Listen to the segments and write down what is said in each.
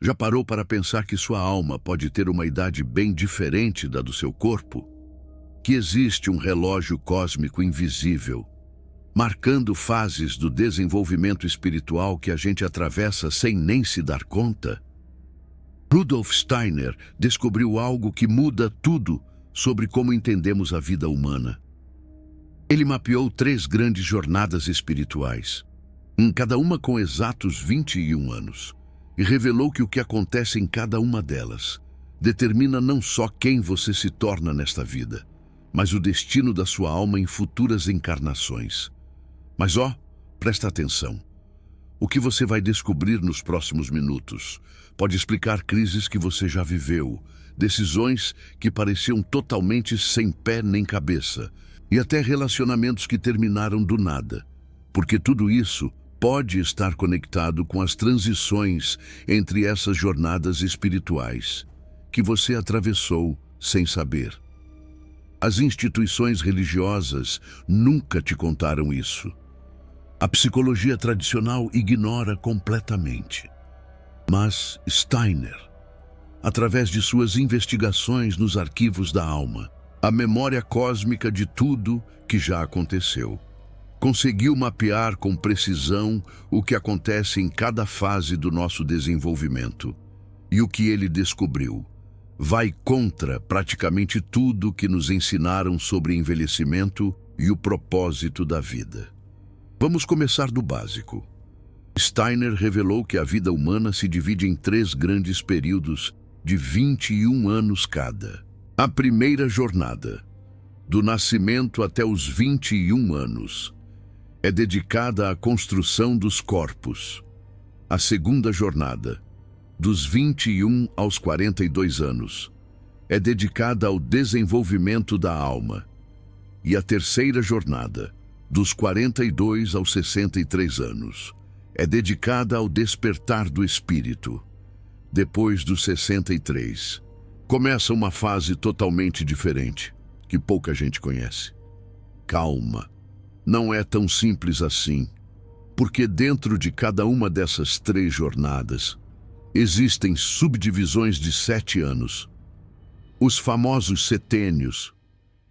Já parou para pensar que sua alma pode ter uma idade bem diferente da do seu corpo? Que existe um relógio cósmico invisível, marcando fases do desenvolvimento espiritual que a gente atravessa sem nem se dar conta? Rudolf Steiner descobriu algo que muda tudo sobre como entendemos a vida humana. Ele mapeou 3 grandes jornadas espirituais, cada uma com exatos 21 anos, e revelou que o que acontece em cada uma delas determina não só quem você se torna nesta vida, mas o destino da sua alma em futuras encarnações. Mas presta atenção. O que você vai descobrir nos próximos minutos pode explicar crises que você já viveu, decisões que pareciam totalmente sem pé nem cabeça, e até relacionamentos que terminaram do nada, porque tudo isso pode estar conectado com as transições entre essas jornadas espirituais que você atravessou sem saber. As instituições religiosas nunca te contaram isso. A psicologia tradicional ignora completamente. Mas Steiner, através de suas investigações nos arquivos da alma, a memória cósmica de tudo que já aconteceu, conseguiu mapear com precisão o que acontece em cada fase do nosso desenvolvimento. E o que ele descobriu vai contra praticamente tudo que nos ensinaram sobre envelhecimento e o propósito da vida. Vamos começar do básico. Steiner revelou que a vida humana se divide em 3 grandes períodos de 21 anos cada. A primeira jornada, do nascimento até os 21 anos, é dedicada à construção dos corpos. A segunda jornada, dos 21 aos 42 anos, é dedicada ao desenvolvimento da alma. E a terceira jornada, dos 42 aos 63 anos, é dedicada ao despertar do espírito. Depois dos 63, começa uma fase totalmente diferente, que pouca gente conhece. Calma, não é tão simples assim, porque dentro de cada uma dessas 3 jornadas, existem subdivisões de 7 anos, os famosos setênios,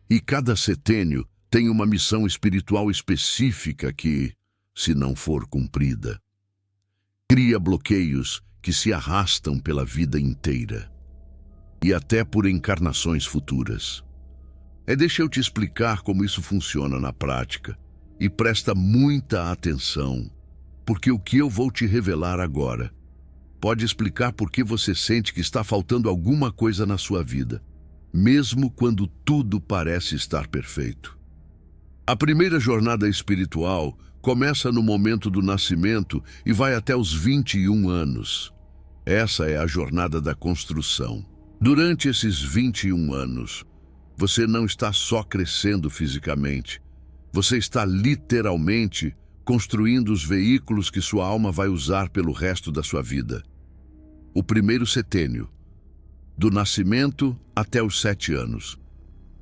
e cada setênio tem uma missão espiritual específica que, se não for cumprida, cria bloqueios que se arrastam pela vida inteira e até por encarnações futuras. Deixa eu te explicar como isso funciona na prática e presta muita atenção, porque o que eu vou te revelar agora pode explicar por que você sente que está faltando alguma coisa na sua vida, mesmo quando tudo parece estar perfeito. A primeira jornada espiritual começa no momento do nascimento e vai até os 21 anos. Essa é a jornada da construção. Durante esses 21 anos, você não está só crescendo fisicamente, você está literalmente construindo os veículos que sua alma vai usar pelo resto da sua vida. O primeiro setênio, do nascimento até os 7 anos,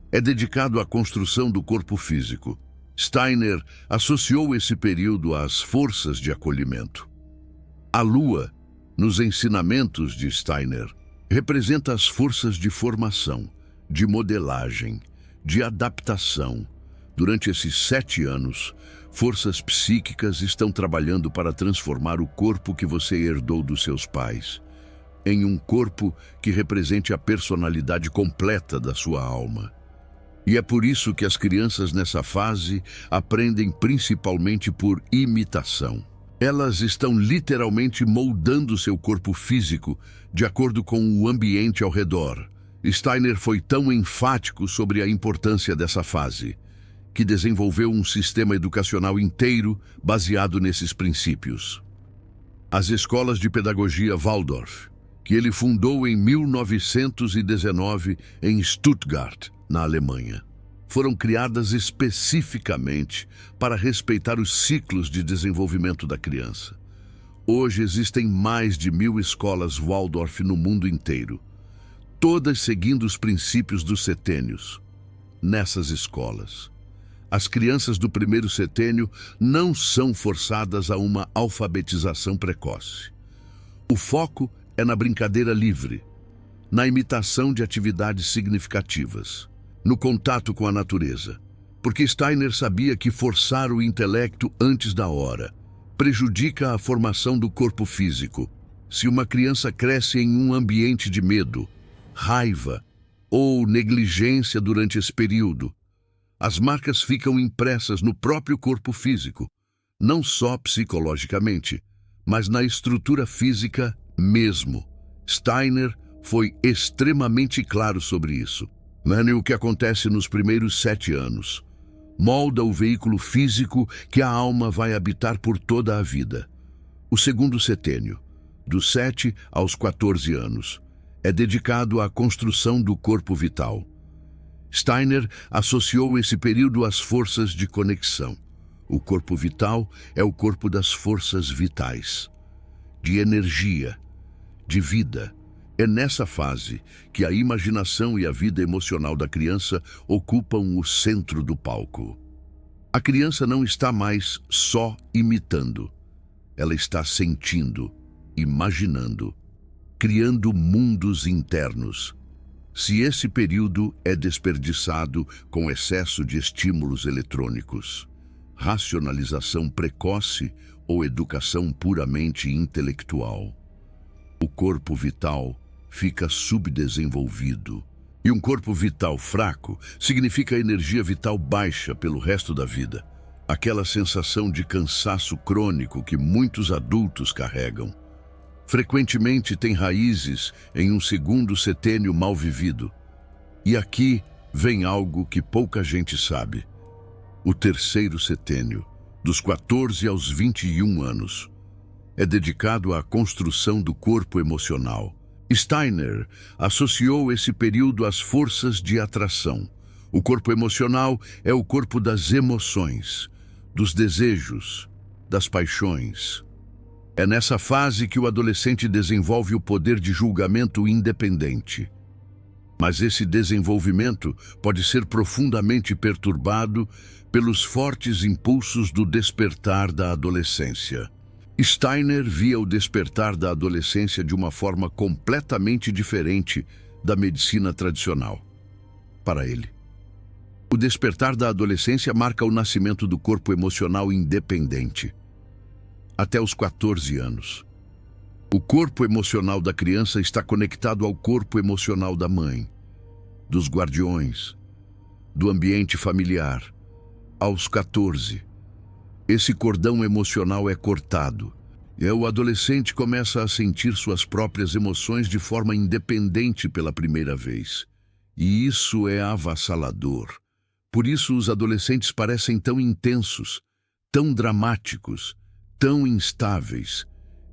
é dedicado à construção do corpo físico. Steiner associou esse período às forças de acolhimento. A lua, nos ensinamentos de Steiner, representa as forças de formação, de modelagem, de adaptação. Durante esses 7 anos, forças psíquicas estão trabalhando para transformar o corpo que você herdou dos seus pais em um corpo que represente a personalidade completa da sua alma. E é por isso que as crianças nessa fase aprendem principalmente por imitação. Elas estão literalmente moldando seu corpo físico de acordo com o ambiente ao redor. Steiner foi tão enfático sobre a importância dessa fase, que desenvolveu um sistema educacional inteiro baseado nesses princípios. As escolas de pedagogia Waldorf, que ele fundou em 1919 em Stuttgart, na Alemanha, foram criadas especificamente para respeitar os ciclos de desenvolvimento da criança. Hoje existem mais de 1000 escolas Waldorf no mundo inteiro, todas seguindo os princípios dos setênios. Nessas escolas, as crianças do primeiro setênio não são forçadas a uma alfabetização precoce. O foco é na brincadeira livre, na imitação de atividades significativas, no contato com a natureza, porque Steiner sabia que forçar o intelecto antes da hora prejudica a formação do corpo físico. Se uma criança cresce em um ambiente de medo, raiva ou negligência durante esse período, as marcas ficam impressas no próprio corpo físico, não só psicologicamente, mas na estrutura física mesmo. Steiner foi extremamente claro sobre isso. O que acontece nos primeiros 7 anos molda o veículo físico que a alma vai habitar por toda a vida. O segundo setênio, dos 7 aos 14 anos, é dedicado à construção do corpo vital. Steiner associou esse período às forças de conexão. O corpo vital é o corpo das forças vitais, de energia, de vida. É nessa fase que a imaginação e a vida emocional da criança ocupam o centro do palco. A criança não está mais só imitando. Ela está sentindo, imaginando, criando mundos internos. Se esse período é desperdiçado com excesso de estímulos eletrônicos, racionalização precoce ou educação puramente intelectual, o corpo vital fica subdesenvolvido. E um corpo vital fraco significa energia vital baixa pelo resto da vida. Aquela sensação de cansaço crônico que muitos adultos carregam. Frequentemente tem raízes em um segundo setênio mal vivido. E aqui vem algo que pouca gente sabe. O terceiro setênio, dos 14 aos 21 anos, é dedicado à construção do corpo emocional. Steiner associou esse período às forças de atração. O corpo emocional é o corpo das emoções, dos desejos, das paixões. É nessa fase que o adolescente desenvolve o poder de julgamento independente. Mas esse desenvolvimento pode ser profundamente perturbado pelos fortes impulsos do despertar da adolescência. Steiner via o despertar da adolescência de uma forma completamente diferente da medicina tradicional. Para ele, o despertar da adolescência marca o nascimento do corpo emocional independente. Até os 14 anos, o corpo emocional da criança está conectado ao corpo emocional da mãe, dos guardiões, do ambiente familiar. Aos 14, esse cordão emocional é cortado e o adolescente começa a sentir suas próprias emoções de forma independente pela primeira vez. E isso é avassalador. Por isso os adolescentes parecem tão intensos, tão dramáticos, tão instáveis.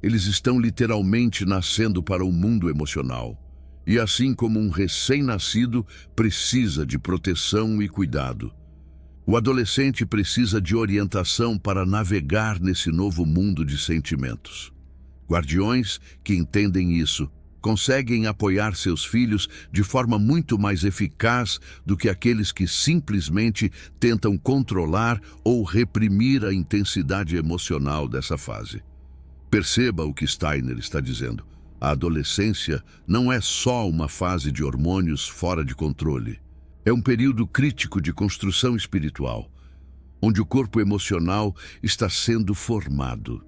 Eles estão literalmente nascendo para o mundo emocional. E assim como um recém-nascido precisa de proteção e cuidado, o adolescente precisa de orientação para navegar nesse novo mundo de sentimentos. Guardiões que entendem isso conseguem apoiar seus filhos de forma muito mais eficaz do que aqueles que simplesmente tentam controlar ou reprimir a intensidade emocional dessa fase. Perceba o que Steiner está dizendo. A adolescência não é só uma fase de hormônios fora de controle. É um período crítico de construção espiritual, onde o corpo emocional está sendo formado.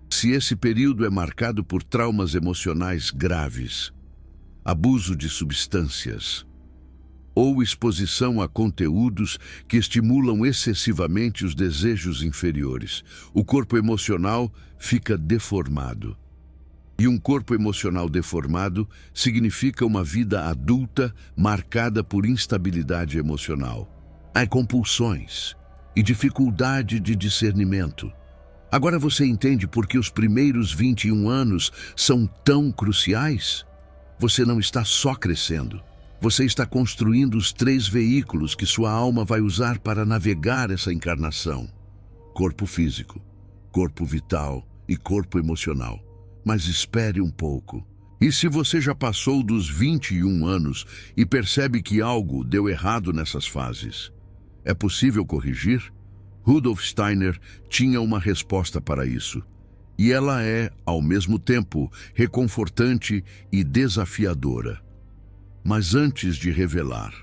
Se esse período é marcado por traumas emocionais graves, abuso de substâncias ou exposição a conteúdos que estimulam excessivamente os desejos inferiores, o corpo emocional fica deformado. E um corpo emocional deformado significa uma vida adulta marcada por instabilidade emocional. Há compulsões e dificuldade de discernimento. Agora você entende por que os primeiros 21 anos são tão cruciais? Você não está só crescendo. Você está construindo os 3 veículos que sua alma vai usar para navegar essa encarnação. Corpo físico, corpo vital e corpo emocional. Mas espere um pouco. E se você já passou dos 21 anos e percebe que algo deu errado nessas fases, é possível corrigir? Rudolf Steiner tinha uma resposta para isso. E ela é, ao mesmo tempo, reconfortante e desafiadora. Mas antes de revelar,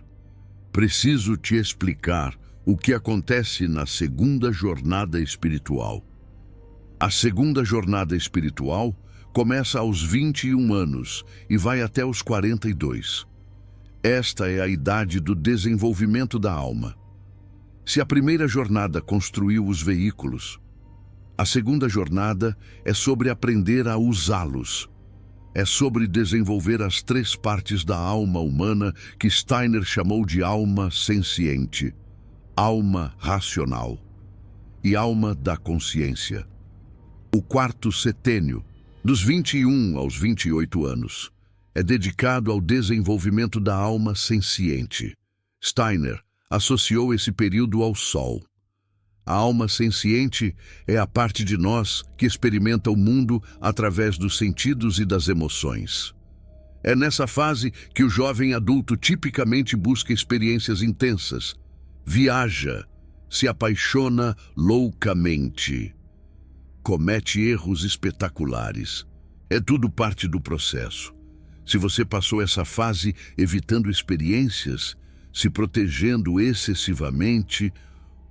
preciso te explicar o que acontece na segunda jornada espiritual. A segunda jornada espiritual começa aos 21 anos e vai até os 42. Esta é a idade do desenvolvimento da alma. Se a primeira jornada construiu os veículos, a segunda jornada é sobre aprender a usá-los. É sobre desenvolver as 3 partes da alma humana que Steiner chamou de alma senciente, alma racional e alma da consciência. O quarto setênio, dos 21 aos 28 anos, é dedicado ao desenvolvimento da alma senciente. Steiner associou esse período ao Sol. A alma senciente é a parte de nós que experimenta o mundo através dos sentidos e das emoções. É nessa fase que o jovem adulto tipicamente busca experiências intensas, viaja, se apaixona loucamente, comete erros espetaculares. É tudo parte do processo. Se você passou essa fase evitando experiências, se protegendo excessivamente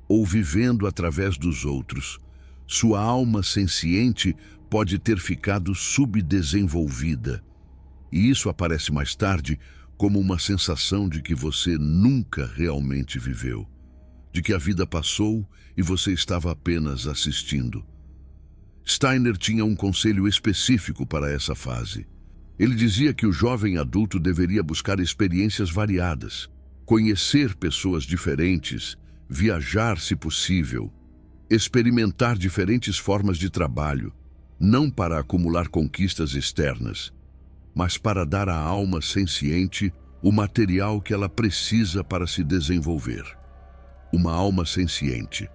ou vivendo através dos outros, sua alma senciente pode ter ficado subdesenvolvida. E isso aparece mais tarde como uma sensação de que você nunca realmente viveu, de que a vida passou e você estava apenas assistindo. Steiner tinha um conselho específico para essa fase. Ele dizia que o jovem adulto deveria buscar experiências variadas, conhecer pessoas diferentes, viajar se possível, experimentar diferentes formas de trabalho, não para acumular conquistas externas, mas para dar à alma senciente o material que ela precisa para se desenvolver. Uma alma senciente,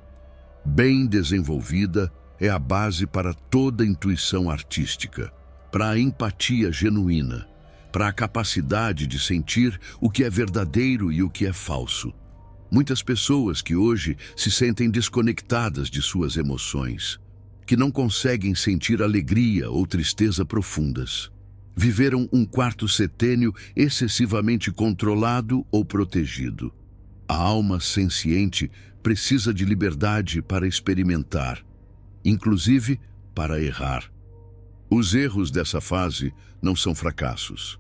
bem desenvolvida, é a base para toda intuição artística, para a empatia genuína, para a capacidade de sentir o que é verdadeiro e o que é falso. Muitas pessoas que hoje se sentem desconectadas de suas emoções, que não conseguem sentir alegria ou tristeza profundas, viveram um quarto setênio excessivamente controlado ou protegido. A alma senciente precisa de liberdade para experimentar, inclusive para errar. Os erros dessa fase não são fracassos.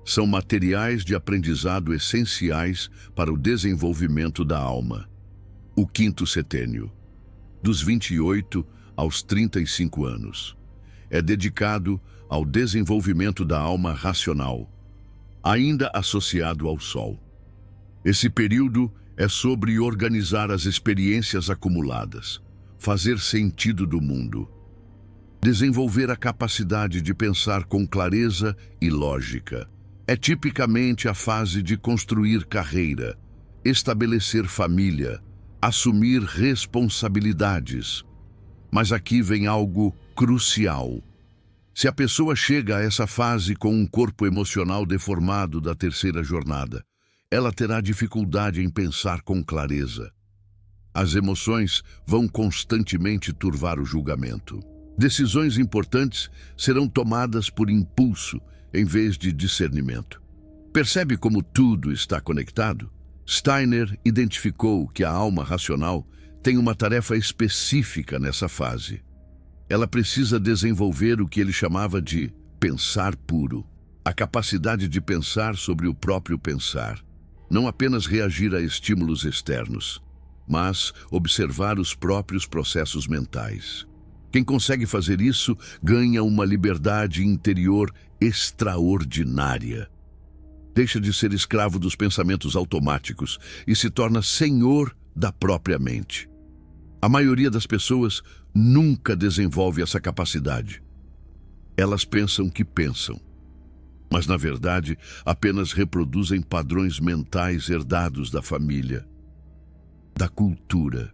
São materiais de aprendizado essenciais para o desenvolvimento da alma. O quinto setênio, dos 28 aos 35 anos, é dedicado ao desenvolvimento da alma racional, ainda associado ao Sol. Esse período é sobre organizar as experiências acumuladas, fazer sentido do mundo, desenvolver a capacidade de pensar com clareza e lógica. É tipicamente a fase de construir carreira, estabelecer família, assumir responsabilidades. Mas aqui vem algo crucial. Se a pessoa chega a essa fase com um corpo emocional deformado da terceira jornada, ela terá dificuldade em pensar com clareza. As emoções vão constantemente turvar o julgamento. Decisões importantes serão tomadas por impulso, em vez de discernimento. Percebe como tudo está conectado? Steiner identificou que a alma racional tem uma tarefa específica nessa fase. Ela precisa desenvolver o que ele chamava de pensar puro, a capacidade de pensar sobre o próprio pensar, não apenas reagir a estímulos externos, mas observar os próprios processos mentais. Quem consegue fazer isso ganha uma liberdade interior extraordinária. Deixa de ser escravo dos pensamentos automáticos e se torna senhor da própria mente. A maioria das pessoas nunca desenvolve essa capacidade. Elas pensam que pensam, mas na verdade apenas reproduzem padrões mentais herdados da família, da cultura,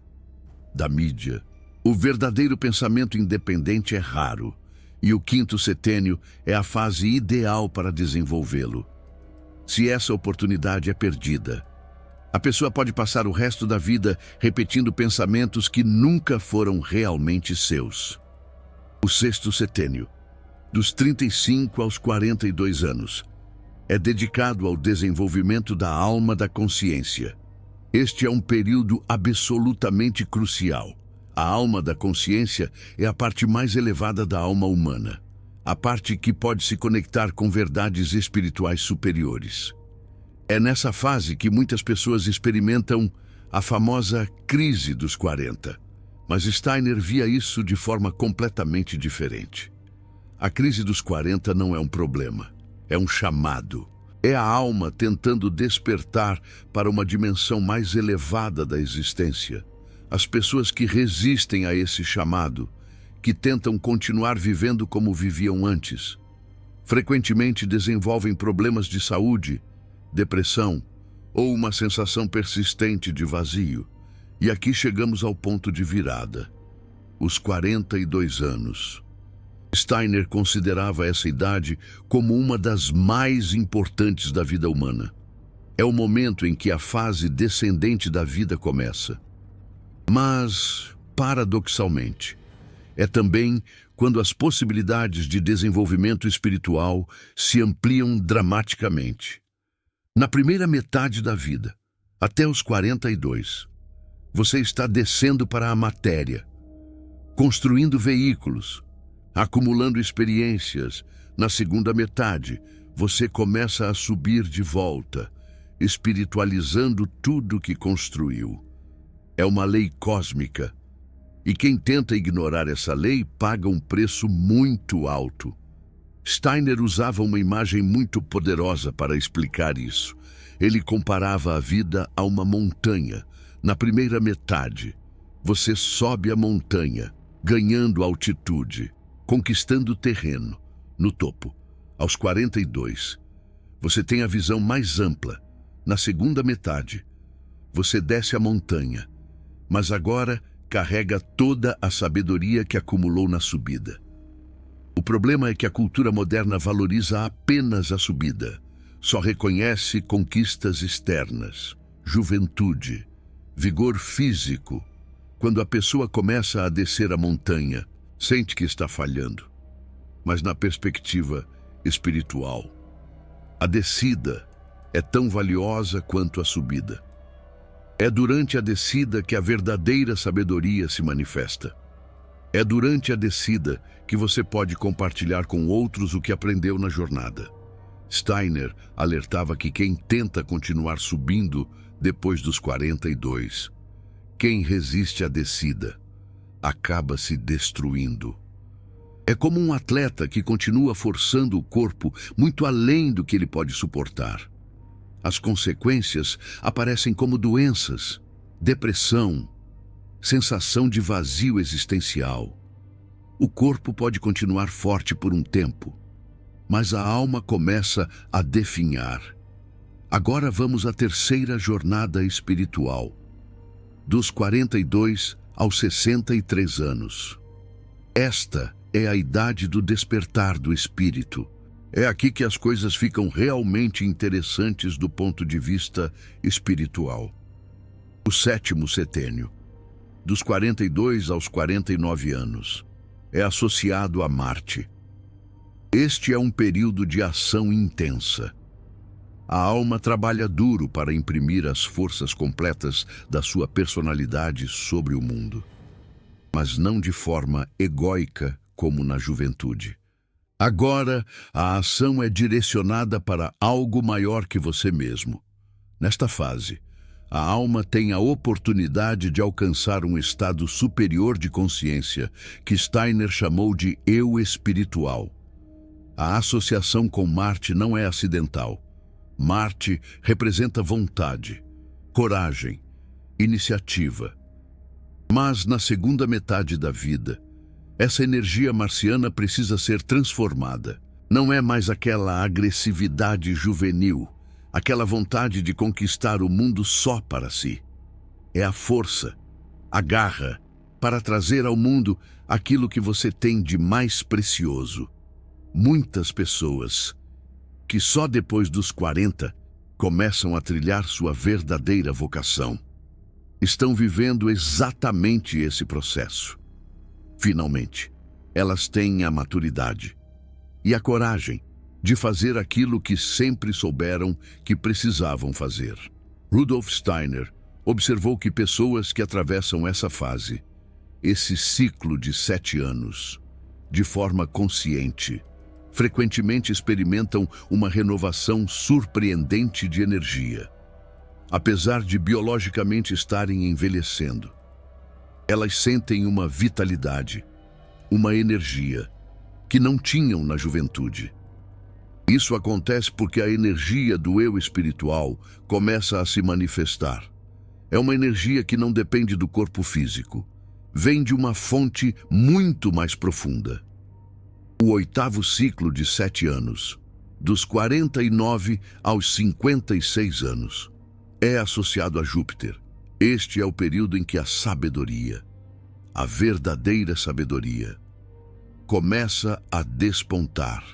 da mídia. O verdadeiro pensamento independente é raro, e o quinto setênio é a fase ideal para desenvolvê-lo. Se essa oportunidade é perdida, a pessoa pode passar o resto da vida repetindo pensamentos que nunca foram realmente seus. O sexto setênio, dos 35 aos 42 anos, é dedicado ao desenvolvimento da alma da consciência. Este é um período absolutamente crucial. A alma da consciência é a parte mais elevada da alma humana, a parte que pode se conectar com verdades espirituais superiores. É nessa fase que muitas pessoas experimentam a famosa crise dos 40, mas Steiner via isso de forma completamente diferente. A crise dos 40 não é um problema, é um chamado. É a alma tentando despertar para uma dimensão mais elevada da existência. As pessoas que resistem a esse chamado, que tentam continuar vivendo como viviam antes, frequentemente desenvolvem problemas de saúde, depressão ou uma sensação persistente de vazio. E aqui chegamos ao ponto de virada. Os 42 anos. Steiner considerava essa idade como uma das mais importantes da vida humana. É o momento em que a fase descendente da vida começa. Mas, paradoxalmente, é também quando as possibilidades de desenvolvimento espiritual se ampliam dramaticamente. Na primeira metade da vida, até os 42, você está descendo para a matéria, construindo veículos, acumulando experiências. Na segunda metade, você começa a subir de volta, espiritualizando tudo que construiu. É uma lei cósmica, e quem tenta ignorar essa lei paga um preço muito alto. Steiner usava uma imagem muito poderosa para explicar isso. Ele comparava a vida a uma montanha. Na primeira metade, você sobe a montanha, ganhando altitude, conquistando terreno. No topo, aos 42, você tem a visão mais ampla. Na segunda metade, você desce a montanha, mas agora carrega toda a sabedoria que acumulou na subida. O problema é que a cultura moderna valoriza apenas a subida. Só reconhece conquistas externas, juventude, vigor físico. Quando a pessoa começa a descer a montanha, sente que está falhando. Mas na perspectiva espiritual, a descida é tão valiosa quanto a subida. É durante a descida que a verdadeira sabedoria se manifesta. É durante a descida que você pode compartilhar com outros o que aprendeu na jornada. Steiner alertava que quem tenta continuar subindo depois dos 42, quem resiste à descida, acaba se destruindo. É como um atleta que continua forçando o corpo muito além do que ele pode suportar. As consequências aparecem como doenças, depressão, sensação de vazio existencial. O corpo pode continuar forte por um tempo, mas a alma começa a definhar. Agora vamos à terceira jornada espiritual, dos 42 aos 63 anos. Esta é a idade do despertar do espírito. É aqui que as coisas ficam realmente interessantes do ponto de vista espiritual. O sétimo setênio, dos 42 aos 49 anos, é associado a Marte. Este é um período de ação intensa. A alma trabalha duro para imprimir as forças completas da sua personalidade sobre o mundo, mas não de forma egóica como na juventude. Agora, a ação é direcionada para algo maior que você mesmo. Nesta fase, a alma tem a oportunidade de alcançar um estado superior de consciência, que Steiner chamou de eu espiritual. A associação com Marte não é acidental. Marte representa vontade, coragem, iniciativa. Mas na segunda metade da vida, essa energia marciana precisa ser transformada. Não é mais aquela agressividade juvenil, aquela vontade de conquistar o mundo só para si. É a força, a garra, para trazer ao mundo aquilo que você tem de mais precioso. Muitas pessoas, que só depois dos 40 começam a trilhar sua verdadeira vocação, estão vivendo exatamente esse processo. Finalmente, Elas têm a maturidade e a coragem de fazer aquilo que sempre souberam que precisavam fazer. Rudolf Steiner observou que pessoas que atravessam essa fase, esse ciclo de 7 anos, de forma consciente, frequentemente experimentam uma renovação surpreendente de energia. Apesar de biologicamente estarem envelhecendo, elas sentem uma vitalidade, uma energia que não tinham na juventude. Isso acontece porque a energia do eu espiritual começa a se manifestar. É uma energia que não depende do corpo físico. Vem de uma fonte muito mais profunda. O 8º ciclo de 7 anos, dos 49 aos 56 anos, é associado a Júpiter. Este é o período em que a sabedoria, a verdadeira sabedoria, começa a despontar.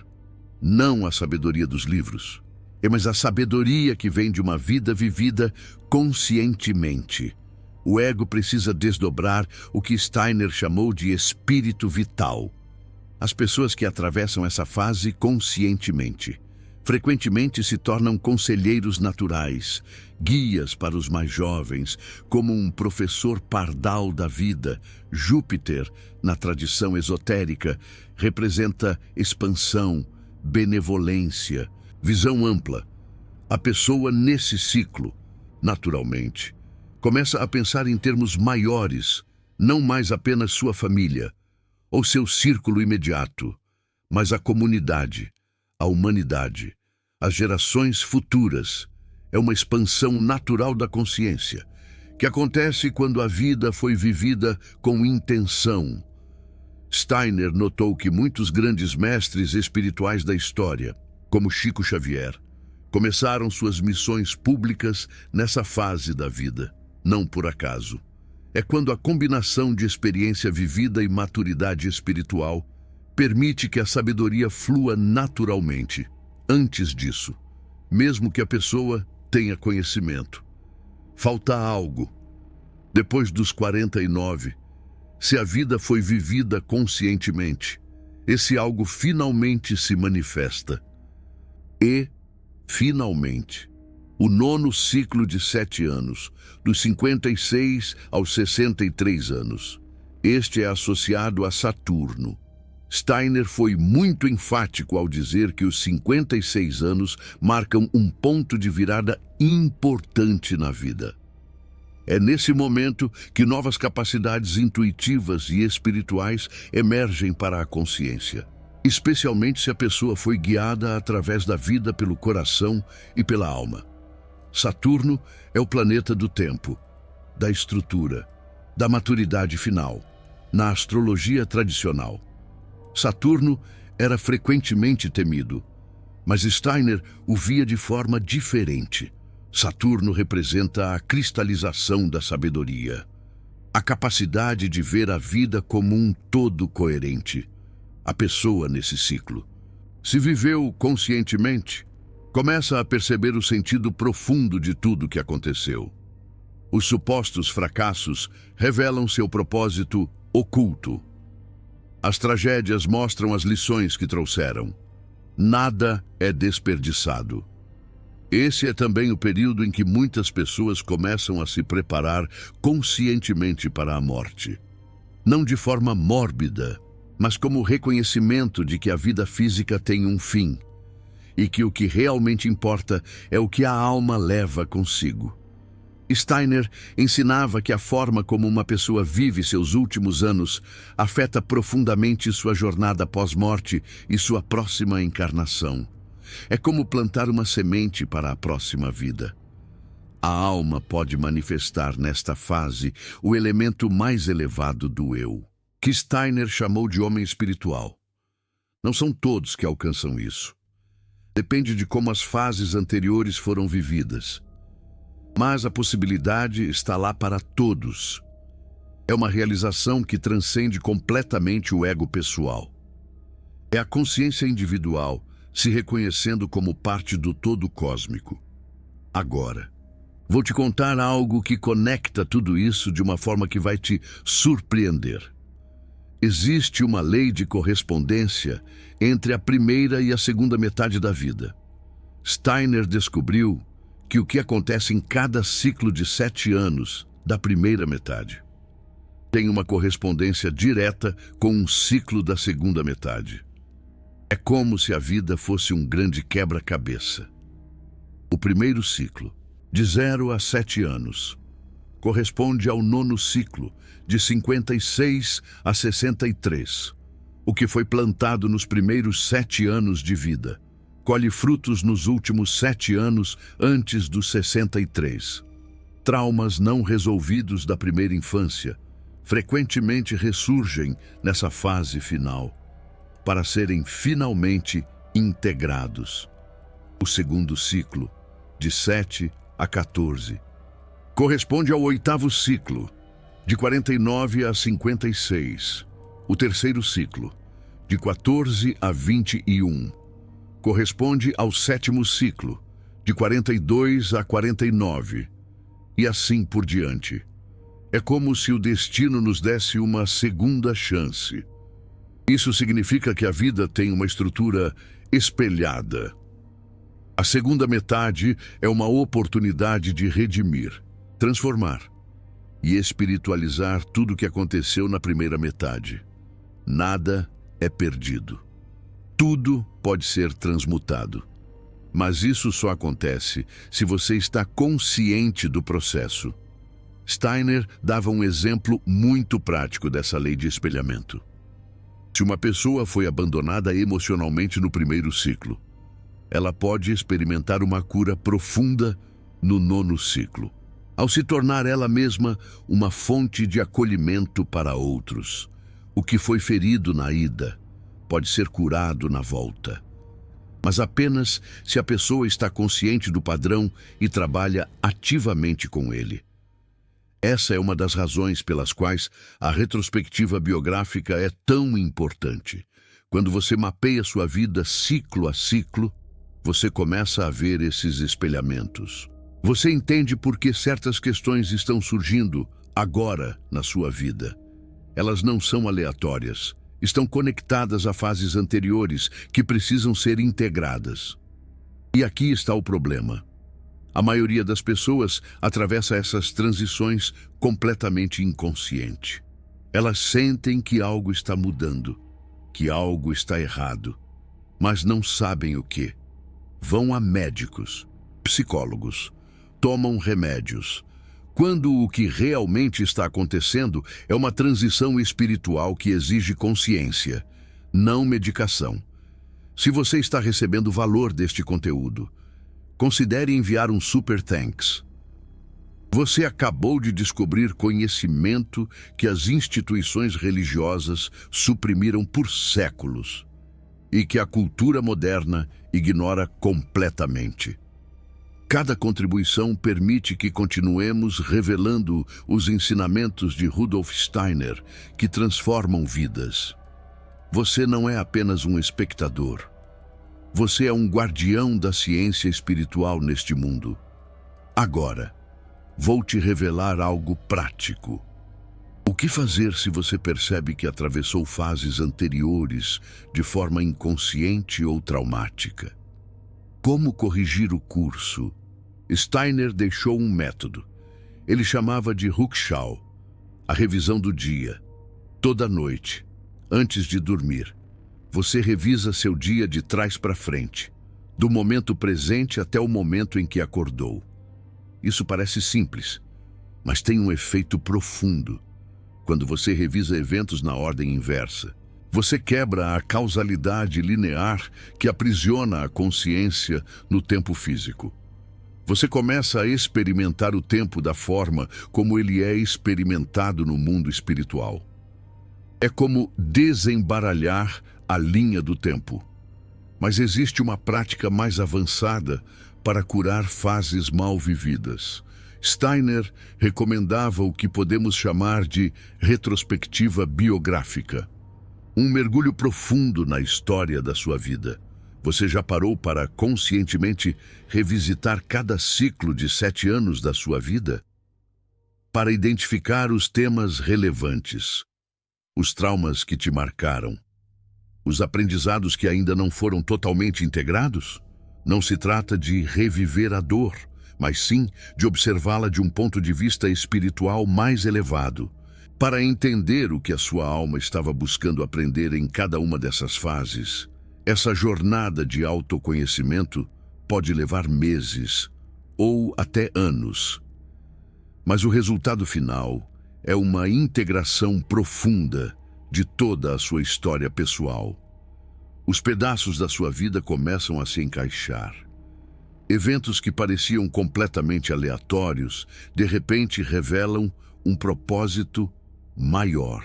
Não a sabedoria dos livros, mas a sabedoria que vem de uma vida vivida conscientemente. O ego precisa desdobrar o que Steiner chamou de espírito vital. As pessoas que atravessam essa fase conscientemente, frequentemente se tornam conselheiros naturais, guias para os mais jovens, como um professor pardal da vida. Júpiter, na tradição esotérica, representa expansão, benevolência, visão ampla. A pessoa nesse ciclo, naturalmente, começa a pensar em termos maiores, não mais apenas sua família ou seu círculo imediato, mas a comunidade, a humanidade, as gerações futuras. É uma expansão natural da consciência, que acontece quando a vida foi vivida com intenção. Steiner notou que muitos grandes mestres espirituais da história, como Chico Xavier, começaram suas missões públicas nessa fase da vida, não por acaso. É quando a combinação de experiência vivida e maturidade espiritual permite que a sabedoria flua naturalmente. Antes disso, mesmo que a pessoa tenha conhecimento, falta algo. Depois dos 49, se a vida foi vivida conscientemente, esse algo finalmente se manifesta. E, finalmente, o 9º ciclo de 7 anos, dos 56 aos 63 anos. Este é associado a Saturno. Steiner foi muito enfático ao dizer que os 56 anos marcam um ponto de virada importante na vida. É nesse momento que novas capacidades intuitivas e espirituais emergem para a consciência, especialmente se a pessoa foi guiada através da vida pelo coração e pela alma. Saturno é o planeta do tempo, da estrutura, da maturidade final. Na astrologia tradicional, Saturno era frequentemente temido, mas Steiner o via de forma diferente. Saturno representa a cristalização da sabedoria, a capacidade de ver a vida como um todo coerente. A pessoa nesse ciclo, se viveu conscientemente, começa a perceber o sentido profundo de tudo que aconteceu. Os supostos fracassos revelam seu propósito oculto. As tragédias mostram as lições que trouxeram. Nada é desperdiçado. Esse é também o período em que muitas pessoas começam a se preparar conscientemente para a morte. Não de forma mórbida, mas como reconhecimento de que a vida física tem um fim e que o que realmente importa é o que a alma leva consigo. Steiner ensinava que a forma como uma pessoa vive seus últimos anos afeta profundamente sua jornada pós-morte e sua próxima encarnação. É como plantar uma semente para a próxima vida. A alma pode manifestar nesta fase o elemento mais elevado do eu, que Steiner chamou de homem espiritual. Não são todos que alcançam isso. Depende de como as fases anteriores foram vividas. Mas a possibilidade está lá para todos. É uma realização que transcende completamente o ego pessoal. É a consciência individual se reconhecendo como parte do todo cósmico. Agora, vou te contar algo que conecta tudo isso de uma forma que vai te surpreender. Existe uma lei de correspondência entre a primeira e a segunda metade da vida. Steiner descobriu que o que acontece em cada ciclo de 7 anos da primeira metade tem uma correspondência direta com um ciclo da segunda metade. É como se a vida fosse um grande quebra-cabeça. O primeiro ciclo, de 0 a 7 anos, corresponde ao nono ciclo, de 56 a 63. O que foi plantado nos primeiros 7 anos de vida colhe frutos nos últimos 7 anos antes dos 63. Traumas não resolvidos da primeira infância frequentemente ressurgem nessa fase final, para serem finalmente integrados. O segundo ciclo, de 7 a 14, corresponde ao oitavo ciclo, de 49 a 56. O terceiro ciclo, de 14 a 21, corresponde ao sétimo ciclo, de 42 a 49, e assim por diante. É como se o destino nos desse uma segunda chance. Isso significa que a vida tem uma estrutura espelhada. A segunda metade é uma oportunidade de redimir, transformar e espiritualizar tudo o que aconteceu na primeira metade. Nada é perdido. Tudo pode ser transmutado. Mas isso só acontece se você está consciente do processo. Steiner dava um exemplo muito prático dessa lei de espelhamento. Se uma pessoa foi abandonada emocionalmente no primeiro ciclo, ela pode experimentar uma cura profunda no nono ciclo, ao se tornar ela mesma uma fonte de acolhimento para outros. O que foi ferido na ida pode ser curado na volta, mas apenas se a pessoa está consciente do padrão e trabalha ativamente com ele. Essa é uma das razões pelas quais a retrospectiva biográfica é tão importante. Quando você mapeia sua vida ciclo a ciclo, você começa a ver esses espelhamentos. Você entende por que certas questões estão surgindo agora na sua vida. Elas não são aleatórias, estão conectadas a fases anteriores que precisam ser integradas. E aqui está o problema. A maioria das pessoas atravessa essas transições completamente inconsciente. Elas sentem que algo está mudando, que algo está errado, mas não sabem o que. Vão a médicos, psicólogos, tomam remédios, quando o que realmente está acontecendo é uma transição espiritual que exige consciência, não medicação. Se você está recebendo valor deste conteúdo, considere enviar um super thanks. Você acabou de descobrir conhecimento que as instituições religiosas suprimiram por séculos e que a cultura moderna ignora completamente. Cada contribuição permite que continuemos revelando os ensinamentos de Rudolf Steiner que transformam vidas. Você não é apenas um espectador. Você é um guardião da ciência espiritual neste mundo. Agora, vou te revelar algo prático. O que fazer se você percebe que atravessou fases anteriores de forma inconsciente ou traumática? Como corrigir o curso? Steiner deixou um método. Ele chamava de Rückschau, a revisão do dia. Toda noite, antes de dormir, você revisa seu dia de trás para frente, do momento presente até o momento em que acordou. Isso parece simples, mas tem um efeito profundo. Quando você revisa eventos na ordem inversa, você quebra a causalidade linear que aprisiona a consciência no tempo físico. Você começa a experimentar o tempo da forma como ele é experimentado no mundo espiritual. É como desembaralhar a linha do tempo. Mas existe uma prática mais avançada para curar fases mal vividas. Steiner recomendava o que podemos chamar de retrospectiva biográfica. Um mergulho profundo na história da sua vida. Você já parou para conscientemente revisitar cada ciclo de 7 anos da sua vida? Para identificar os temas relevantes. os traumas que te marcaram, os aprendizados que ainda não foram totalmente integrados? Não se trata de reviver a dor, mas sim de observá-la de um ponto de vista espiritual mais elevado, para entender o que a sua alma estava buscando aprender em cada uma dessas fases. Essa jornada de autoconhecimento pode levar meses ou até anos, mas o resultado final é uma integração profunda de toda a sua história pessoal. Os pedaços da sua vida começam a se encaixar. Eventos que pareciam completamente aleatórios, de repente revelam um propósito maior.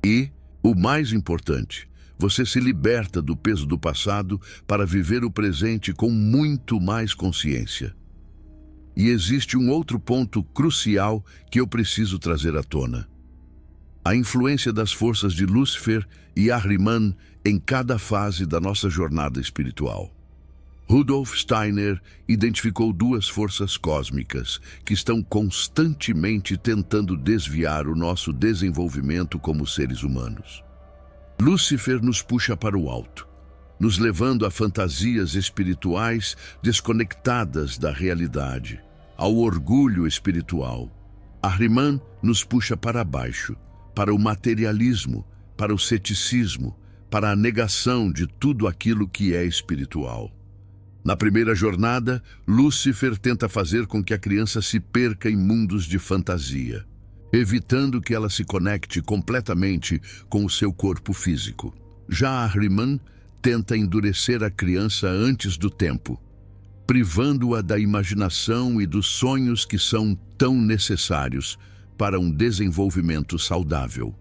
E, o mais importante, você se liberta do peso do passado para viver o presente com muito mais consciência. E existe um outro ponto crucial que eu preciso trazer à tona: a influência das forças de Lúcifer e Ahriman em cada fase da nossa jornada espiritual. Rudolf Steiner identificou duas forças cósmicas que estão constantemente tentando desviar o nosso desenvolvimento como seres humanos. Lúcifer nos puxa para o alto, nos levando a fantasias espirituais desconectadas da realidade, ao orgulho espiritual. Ahriman nos puxa para baixo, para o materialismo, para o ceticismo, para a negação de tudo aquilo que é espiritual. Na primeira jornada, Lúcifer tenta fazer com que a criança se perca em mundos de fantasia, evitando que ela se conecte completamente com o seu corpo físico. Já Ahriman tenta endurecer a criança antes do tempo, privando-a da imaginação e dos sonhos que são tão necessários para um desenvolvimento saudável.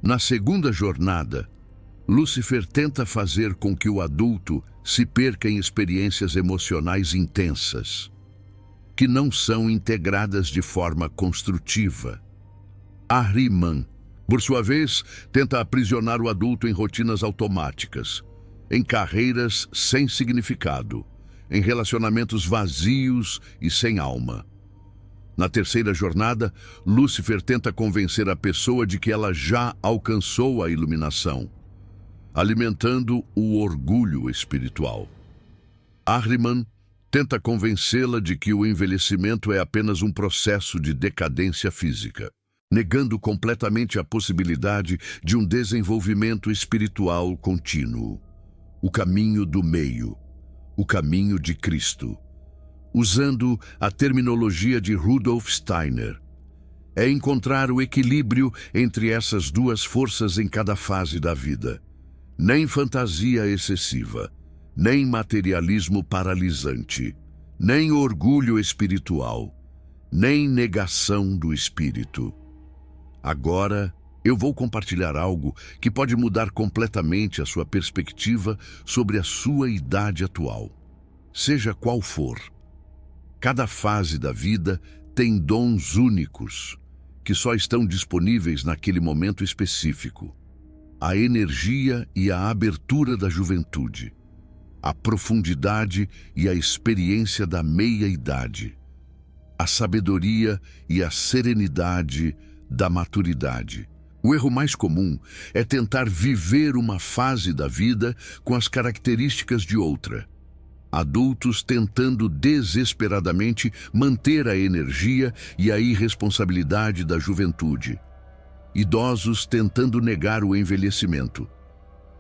Na segunda jornada, Lúcifer tenta fazer com que o adulto se perca em experiências emocionais intensas, que não são integradas de forma construtiva. Ahriman, por sua vez, tenta aprisionar o adulto em rotinas automáticas, em carreiras sem significado, em relacionamentos vazios e sem alma. Na terceira jornada, Lúcifer tenta convencer a pessoa de que ela já alcançou a iluminação, alimentando o orgulho espiritual. Ahriman tenta convencê-la de que o envelhecimento é apenas um processo de decadência física, negando completamente a possibilidade de um desenvolvimento espiritual contínuo. O caminho do meio, o caminho de Cristo. Usando a terminologia de Rudolf Steiner, é encontrar o equilíbrio entre essas duas forças em cada fase da vida. Nem fantasia excessiva, nem materialismo paralisante, nem orgulho espiritual, nem negação do espírito. Agora, eu vou compartilhar algo que pode mudar completamente a sua perspectiva sobre a sua idade atual. Seja qual for, cada fase da vida tem dons únicos, que só estão disponíveis naquele momento específico. A energia e a abertura da juventude, a profundidade e a experiência da meia-idade, a sabedoria e a serenidade da maturidade. O erro mais comum é tentar viver uma fase da vida com as características de outra. Adultos tentando desesperadamente manter a energia e a irresponsabilidade da juventude. Idosos tentando negar o envelhecimento,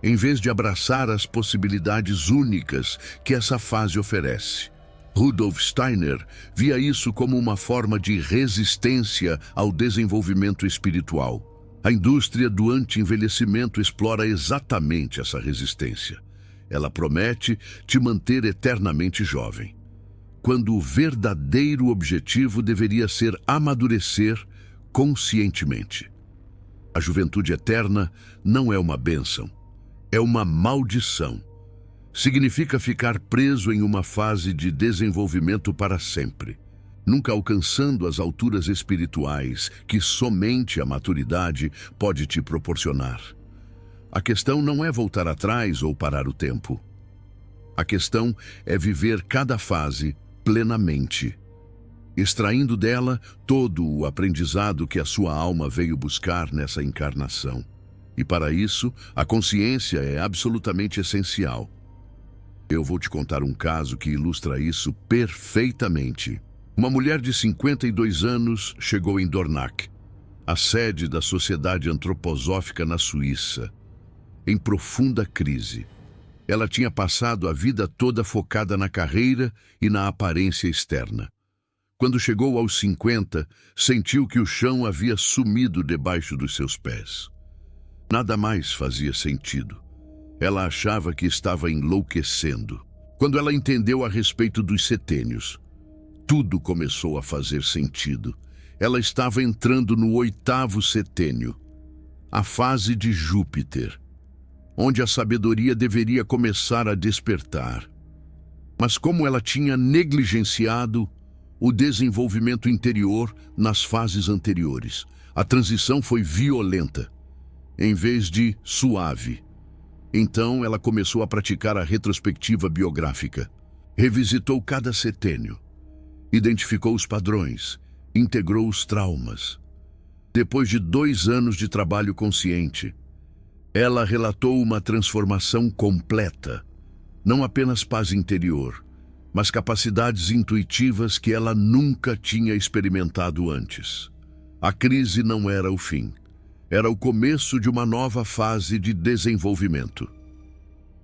em vez de abraçar as possibilidades únicas que essa fase oferece. Rudolf Steiner via isso como uma forma de resistência ao desenvolvimento espiritual. A indústria do anti-envelhecimento explora exatamente essa resistência. Ela promete te manter eternamente jovem, quando o verdadeiro objetivo deveria ser amadurecer conscientemente. A juventude eterna não é uma bênção, é uma maldição. Significa ficar preso em uma fase de desenvolvimento para sempre, nunca alcançando as alturas espirituais que somente a maturidade pode te proporcionar. A questão não é voltar atrás ou parar o tempo. A questão é viver cada fase plenamente. extraindo dela todo o aprendizado que a sua alma veio buscar nessa encarnação. E para isso, a consciência é absolutamente essencial. Eu vou te contar um caso que ilustra isso perfeitamente. Uma mulher de 52 anos chegou em Dornach, a sede da Sociedade Antroposófica na Suíça, em profunda crise. Ela tinha passado a vida toda focada na carreira e na aparência externa. Quando chegou aos 50, sentiu que o chão havia sumido debaixo dos seus pés. Nada mais fazia sentido. Ela achava que estava enlouquecendo. Quando ela entendeu a respeito dos setênios, tudo começou a fazer sentido. Ela estava entrando no 8º setênio, a fase de Júpiter, onde a sabedoria deveria começar a despertar. Mas como ela tinha negligenciado o desenvolvimento interior nas fases anteriores, a transição foi violenta, em vez de suave. Então ela começou a praticar a retrospectiva biográfica. Revisitou cada setênio, identificou os padrões, integrou os traumas. Depois de 2 anos de trabalho consciente, ela relatou uma transformação completa. Não apenas paz interior, mas capacidades intuitivas que ela nunca tinha experimentado antes. A crise não era o fim. Era o começo de uma nova fase de desenvolvimento.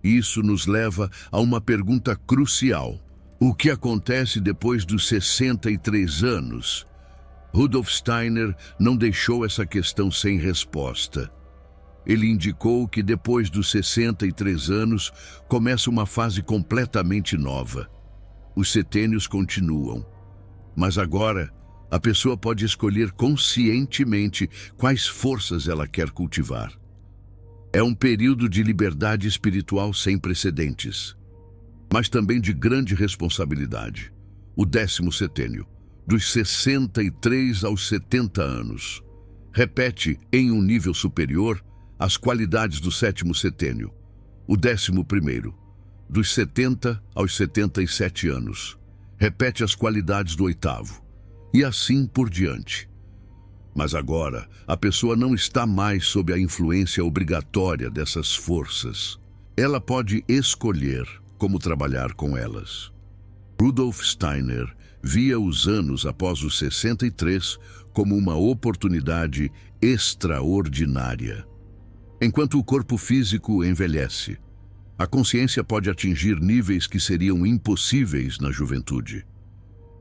Isso nos leva a uma pergunta crucial. O que acontece depois dos 63 anos? Rudolf Steiner não deixou essa questão sem resposta. Ele indicou que depois dos 63 anos começa uma fase completamente nova. Os setênios continuam, mas agora a pessoa pode escolher conscientemente quais forças ela quer cultivar. É um período de liberdade espiritual sem precedentes, mas também de grande responsabilidade. O 10º setênio, dos 63 aos 70 anos, repete em um nível superior as qualidades do 7º setênio. O 11º, dos 70 aos 77 anos, repete as qualidades do 8º. E assim por diante. Mas agora, a pessoa não está mais sob a influência obrigatória dessas forças. Ela pode escolher como trabalhar com elas. Rudolf Steiner via os anos após os 63 como uma oportunidade extraordinária. Enquanto o corpo físico envelhece, a consciência pode atingir níveis que seriam impossíveis na juventude.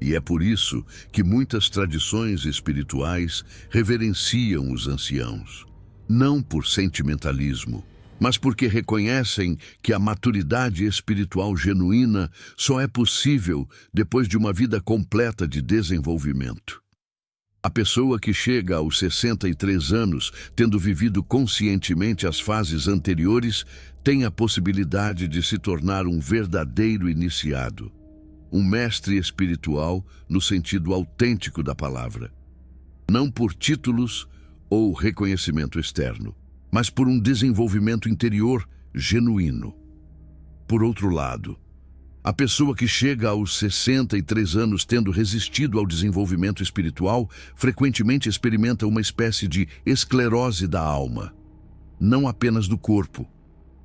E é por isso que muitas tradições espirituais reverenciam os anciãos. Não por sentimentalismo, mas porque reconhecem que a maturidade espiritual genuína só é possível depois de uma vida completa de desenvolvimento. A pessoa que chega aos 63 anos, tendo vivido conscientemente as fases anteriores, tem a possibilidade de se tornar um verdadeiro iniciado. Um mestre espiritual no sentido autêntico da palavra. Não por títulos ou reconhecimento externo, mas por um desenvolvimento interior genuíno. Por outro lado, a pessoa que chega aos 63 anos tendo resistido ao desenvolvimento espiritual frequentemente experimenta uma espécie de esclerose da alma, não apenas do corpo,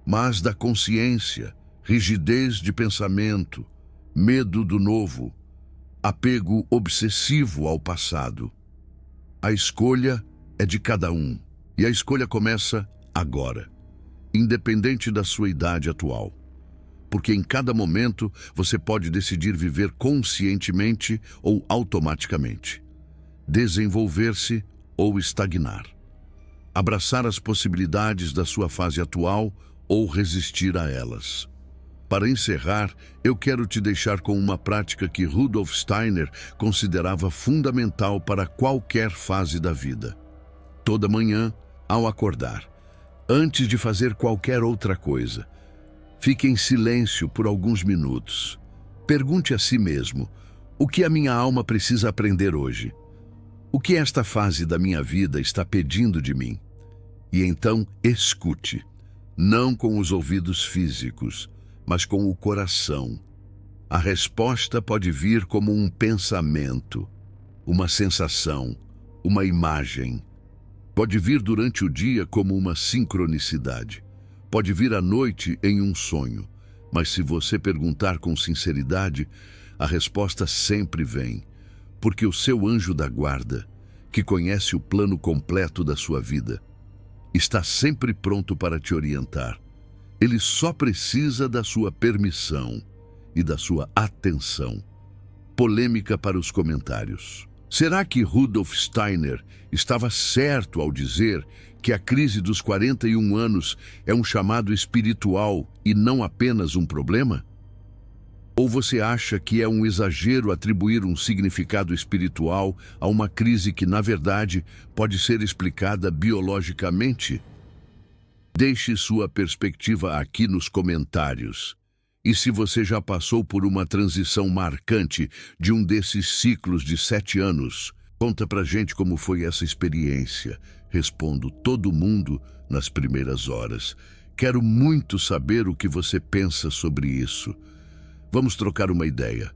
mas da consciência, rigidez de pensamento, medo do novo, apego obsessivo ao passado. A escolha é de cada um, e a escolha começa agora, independente da sua idade atual. Porque em cada momento você pode decidir viver conscientemente ou automaticamente, desenvolver-se ou estagnar, abraçar as possibilidades da sua fase atual ou resistir a elas. Para encerrar, eu quero te deixar com uma prática que Rudolf Steiner considerava fundamental para qualquer fase da vida. Toda manhã, ao acordar, antes de fazer qualquer outra coisa, fique em silêncio por alguns minutos. Pergunte a si mesmo: o que a minha alma precisa aprender hoje? O que esta fase da minha vida está pedindo de mim? E então escute, não com os ouvidos físicos, mas com o coração. A resposta pode vir como um pensamento, uma sensação, uma imagem. Pode vir durante o dia como uma sincronicidade. Pode vir à noite em um sonho. Mas se você perguntar com sinceridade, a resposta sempre vem. Porque o seu anjo da guarda, que conhece o plano completo da sua vida, está sempre pronto para te orientar. Ele só precisa da sua permissão e da sua atenção. Polêmica para os comentários. Será que Rudolf Steiner estava certo ao dizer que a crise dos 41 anos é um chamado espiritual e não apenas um problema? Ou você acha que é um exagero atribuir um significado espiritual a uma crise que, na verdade, pode ser explicada biologicamente? Deixe sua perspectiva aqui nos comentários. E se você já passou por uma transição marcante de um desses ciclos de 7 anos, conta pra gente como foi essa experiência. Respondo todo mundo nas primeiras horas. Quero muito saber o que você pensa sobre isso. Vamos trocar uma ideia.